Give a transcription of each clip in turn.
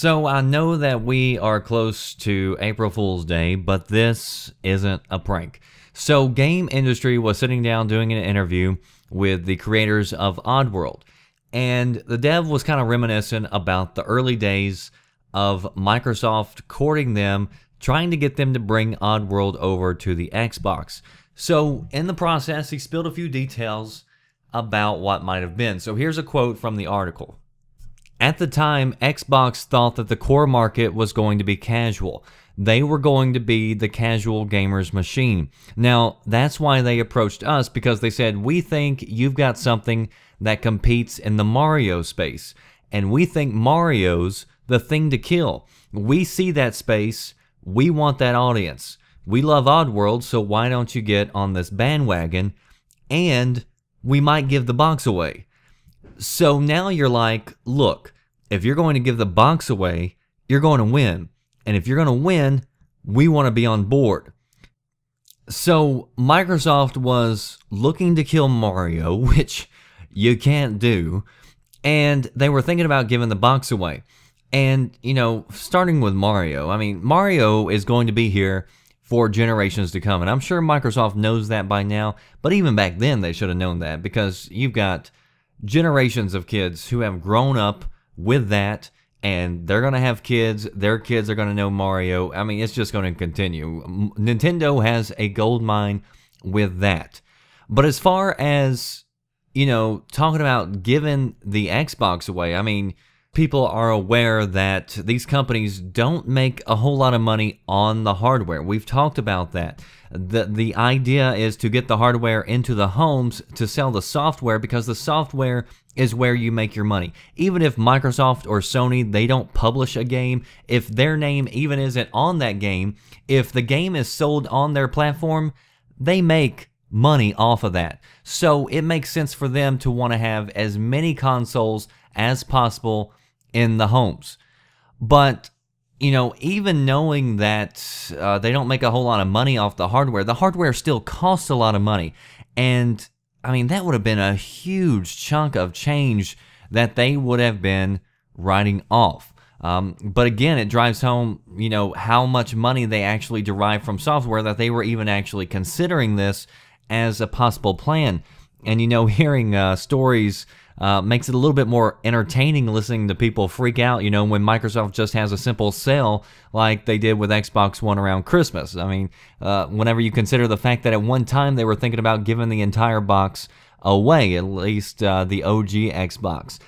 So I know that we are close to April Fool's Day, but this isn't a prank. So Game Industry was sitting down doing an interview with the creators of Oddworld, and the dev was kind of reminiscent about the early days of Microsoft courting them, trying to get them to bring Oddworld over to the Xbox. So in the process, he spilled a few details about what might have been. So here's a quote from the article. At the time, Xbox thought that the core market was going to be casual. They were going to be the casual gamer's machine. Now, that's why they approached us, because they said, we think you've got something that competes in the Mario space, and we think Mario's the thing to kill. We see that space. We want that audience. We love Oddworld, so why don't you get on this bandwagon, and we might give the box away. So now you're like, look, if you're going to give the box away, you're going to win. And if you're going to win, we want to be on board. So Microsoft was looking to kill Mario, which you can't do. And they were thinking about giving the box away. And, you know, starting with Mario, I mean, Mario is going to be here for generations to come. And I'm sure Microsoft knows that by now. But even back then, they should have known that, because you've got generations of kids who have grown up with that, and they're going to have kids. Their kids are going to know Mario. I mean, it's just going to continue. Nintendo has a gold mine with that. But as far as, you know, talking about giving the Xbox away, I mean, people are aware that these companies don't make a whole lot of money on the hardware. We've talked about that. The idea is to get the hardware into the homes to sell the software, because the software is where you make your money. Even if Microsoft or Sony, they don't publish a game, if their name even isn't on that game, if the game is sold on their platform, they make money off of that. So it makes sense for them to want to have as many consoles as possible in the homes. But, you know, even knowing that they don't make a whole lot of money off the hardware still costs a lot of money. And, I mean, that would have been a huge chunk of change that they would have been writing off. But again, it drives home, you know, how much money they actually derive from software, that they were even actually considering this as a possible plan. And, you know, hearing stories makes it a little bit more entertaining listening to people freak out, you know, when Microsoft just has a simple sale like they did with Xbox One around Christmas. I mean, whenever you consider the fact that at one time they were thinking about giving the entire box away, at least the OG Xbox.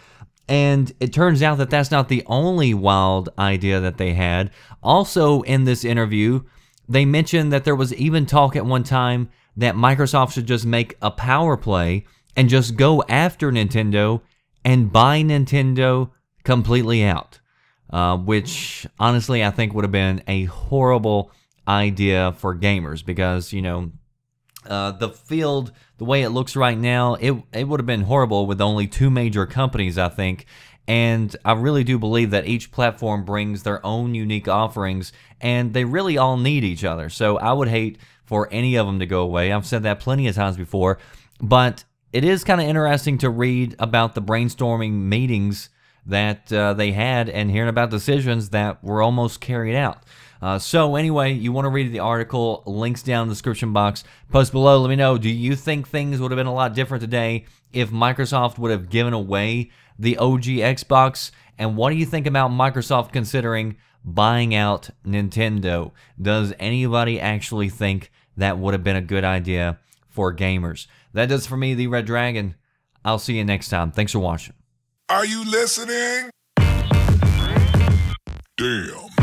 And it turns out that that's not the only wild idea that they had. Also in this interview, they mentioned that there was even talk at one time that Microsoft should just make a power play and just go after Nintendo and buy Nintendo completely out. Which, honestly, I think would have been a horrible idea for gamers, because, you know, the field, the way it looks right now, it would have been horrible with only two major companies, I think. And I really do believe that each platform brings their own unique offerings, and they really all need each other. So I would hate for any of them to go away. I've said that plenty of times before, but it is kind of interesting to read about the brainstorming meetings that they had, and hearing about decisions that were almost carried out. So anyway, you want to read the article, links down in the description box. Post below, let me know, do you think things would have been a lot different today if Microsoft would have given away the OG Xbox? And what do you think about Microsoft considering buying out Nintendo? Does anybody actually think that would have been a good idea for gamers? That does for me, the Red Dragon. I'll see you next time. Thanks for watching. Are you listening? Damn.